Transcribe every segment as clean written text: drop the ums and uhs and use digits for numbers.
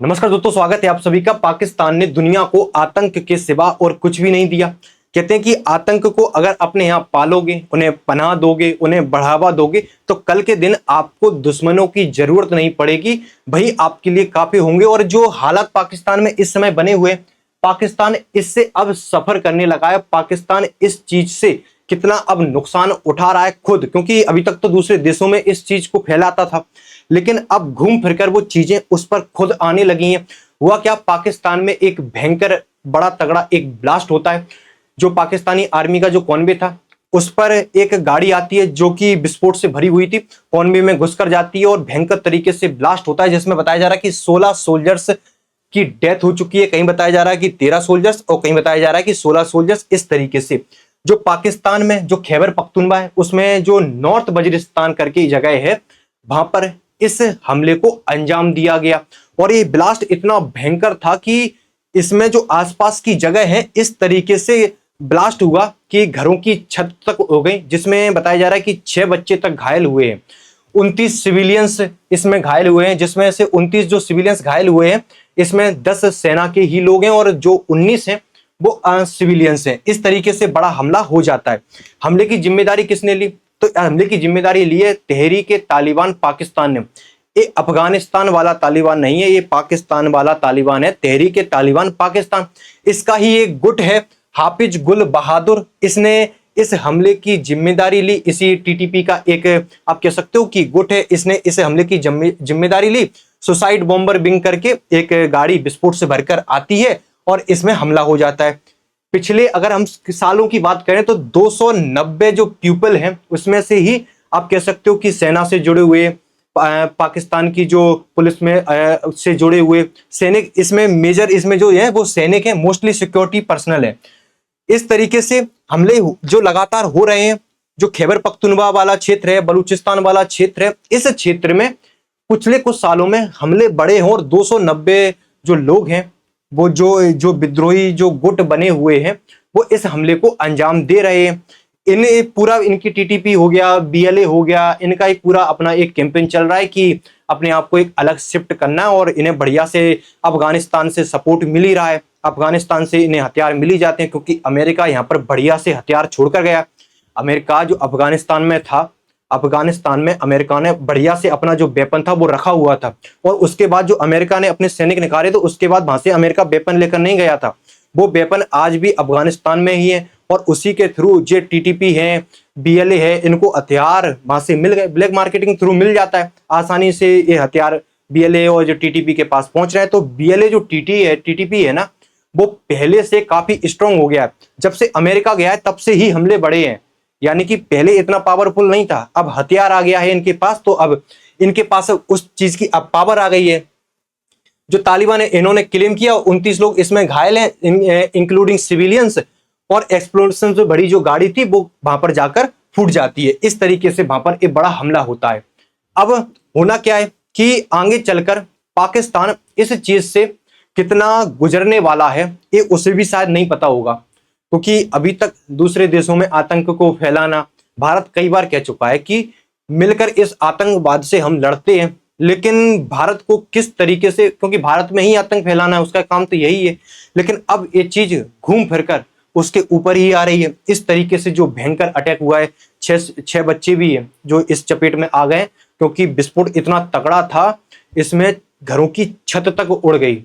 नमस्कार दोस्तों, स्वागत है आप सभी का। पाकिस्तान ने दुनिया को आतंक के सिवा और कुछ भी नहीं दिया। कहते हैं कि आतंक को अगर अपने यहाँ पालोगे, उन्हें पनाह दोगे, उन्हें बढ़ावा दोगे, तो कल के दिन आपको दुश्मनों की जरूरत नहीं पड़ेगी, भाई आपके लिए काफी होंगे। और जो हालात पाकिस्तान में इस समय बने हुए, पाकिस्तान इससे अब सफर करने लगा है। पाकिस्तान इस चीज से कितना अब नुकसान उठा रहा है खुद, क्योंकि अभी तक तो दूसरे देशों में इस चीज को फैलाता था, लेकिन अब घूम फिरकर वो चीजें उस पर खुद आने लगी हैं। हुआ क्या, पाकिस्तान में एक भयंकर बड़ा तगड़ा एक ब्लास्ट होता है। जो पाकिस्तानी आर्मी का जो कॉन्वे था, उस पर एक गाड़ी आती है जो कि विस्फोट से भरी हुई थी, कॉन्वे में घुसकर जाती है और भयंकर तरीके से ब्लास्ट होता है, जिसमें बताया जा रहा है कि 16 सोल्जर्स की डेथ हो चुकी है। कहीं बताया जा रहा है कि 13 सोल्जर्स और कहीं बताया जा रहा है कि 16 सोल्जर्स। इस तरीके से जो पाकिस्तान में जो खैबर पख्तूनवा है, उसमें जो नॉर्थ वजीरिस्तान करके जगह है, वहां पर इस हमले को अंजाम दिया गया। और ये ब्लास्ट इतना भयंकर था कि इसमें जो आसपास की जगह है, इस तरीके से ब्लास्ट हुआ कि घरों की छत तक हो गई, जिसमें बताया जा रहा है कि 6 बच्चे तक घायल हुए हैं। 29 सिविलियंस इसमें घायल हुए हैं, जिसमें से 29 जो सिविलियंस घायल हुए हैं, इसमें 10 सेना के ही लोग हैं और जो 19 हैं वो सिविलियंस हैं। इस तरीके से बड़ा हमला हो जाता है। हमले की जिम्मेदारी किसने ली? तो हमले की जिम्मेदारी ली है तहरीक तालिबान पाकिस्तान ने। ये अफगानिस्तान वाला तालिबान नहीं है, ये पाकिस्तान वाला तालिबान है, तहरीक तालिबान पाकिस्तान। इसका ही एक गुट है हाफिज गुल बहादुर, इसने इस हमले की जिम्मेदारी ली। इसी टीटीपी का एक आप कह सकते हो कि गुट है, इसने इस हमले की जिम्मेदारी ली। सुसाइड बॉम्बर विंग करके एक गाड़ी विस्फोट से भरकर आती है और इसमें हमला हो जाता है। पिछले अगर हम सालों की बात करें तो 290 जो पीपल हैं, उसमें से ही आप कह सकते हो कि सेना से जुड़े हुए, पाकिस्तान की जो पुलिस में से जुड़े हुए सैनिक, इसमें मेजर इसमें जो है वो सैनिक हैं, मोस्टली सिक्योरिटी पर्सनल है। इस तरीके से हमले जो लगातार हो रहे हैं, जो खैबर पख्तूनवा वाला क्षेत्र है, बलूचिस्तान वाला क्षेत्र है, इस क्षेत्र में पिछले कुछ सालों में हमले बढ़े हैं और 290 जो लोग हैं, वो जो विद्रोही जो गुट बने हुए हैं, वो इस हमले को अंजाम दे रहे हैं। इन्हें पूरा इनकी टीटीपी हो गया, बीएलए हो गया, इनका एक पूरा अपना एक कैंपेन चल रहा है कि अपने आप को एक अलग शिफ्ट करना है और इन्हें बढ़िया से अफगानिस्तान से सपोर्ट मिल ही रहा है। अफगानिस्तान से इन्हें हथियार मिल ही जाते हैं, क्योंकि अमेरिका यहाँ पर बढ़िया से हथियार छोड़कर गया। अमेरिका जो अफगानिस्तान में था, अफगानिस्तान में अमेरिका ने बढ़िया से अपना जो वेपन था वो रखा हुआ था, और उसके बाद जो अमेरिका ने अपने सैनिक निकाले, तो उसके बाद वहां से अमेरिका वेपन लेकर नहीं गया था। वो वेपन आज भी अफगानिस्तान में ही है और उसी के थ्रू जो टीटीपी है, बीएलए है, इनको हथियार वहां से मिल गए। ब्लैक मार्केटिंग थ्रू मिल जाता है आसानी से, ये हथियार बीएलए और जो टीटीपी के पास पहुंच रहे हैं। तो बीएलए जो टीटीपी है ना, वो पहले से काफी स्ट्रांग हो गया है। जब से अमेरिका गया है तब से ही हमले बढ़े हैं, यानी कि पहले इतना पावरफुल नहीं था, अब हथियार आ गया है इनके पास, तो अब इनके पास उस चीज की अब पावर आ गई है। जो तालिबान है, इन्होंने क्लेम किया 29 लोग इसमें घायल हैं, इंक्लूडिंग सिविलियंस, और एक्सप्लोजन से बड़ी जो गाड़ी थी वो वहां पर जाकर फूट जाती है। इस तरीके से वहां पर एक बड़ा हमला होता है। अब होना क्या है कि आगे चलकर पाकिस्तान इस चीज से कितना गुजरने वाला है, ये उसे भी शायद नहीं पता होगा, क्योंकि अभी तक दूसरे देशों में आतंक को फैलाना, भारत कई बार कह चुका है कि मिलकर इस आतंकवाद से हम लड़ते हैं, लेकिन भारत को किस तरीके से, क्योंकि भारत में ही आतंक फैलाना है, उसका काम तो यही है, लेकिन अब ये चीज घूम फिरकर उसके ऊपर ही आ रही है। इस तरीके से जो भयंकर अटैक हुआ है, 6 बच्चे भी हैं जो इस चपेट में आ गए, क्योंकि विस्फोट इतना तगड़ा था, इसमें घरों की छत तक उड़ गई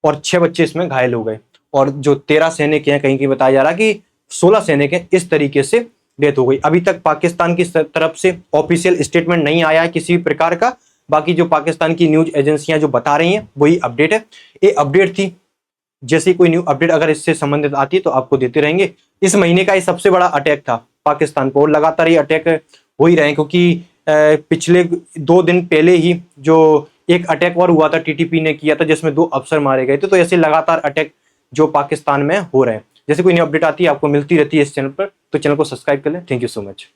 और 6 बच्चे इसमें घायल हो गए। और जो 13 सैनिक हैं, कहीं बताया जा रहा कि 16 सैनिक हैं, इस तरीके से डेथ हो गई। अभी तक पाकिस्तान की तरफ से ऑफिशियल स्टेटमेंट नहीं आया है किसी भी प्रकार का। बाकी जो पाकिस्तान की न्यूज एजेंसियां जो बता रही हैं वही अपडेट है। ये अपडेट थी, जैसी कोई न्यू अपडेट अगर इससे संबंधित आती है तो आपको देते रहेंगे। इस महीने का ये सबसे बड़ा अटैक था पाकिस्तान पर, और लगातार ये अटैक हो ही रहे हैं, क्योंकि पिछले 2 दिन पहले ही जो एक अटैक और हुआ था, टीटीपी ने किया था, जिसमें 2 अफसर मारे गए थे। तो ऐसे लगातार अटैक जो पाकिस्तान में हो रहे हैं। जैसे कोई न्यू अपडेट आती है आपको मिलती रहती है इस चैनल पर, तो चैनल को सब्सक्राइब कर लें। Thank you so much.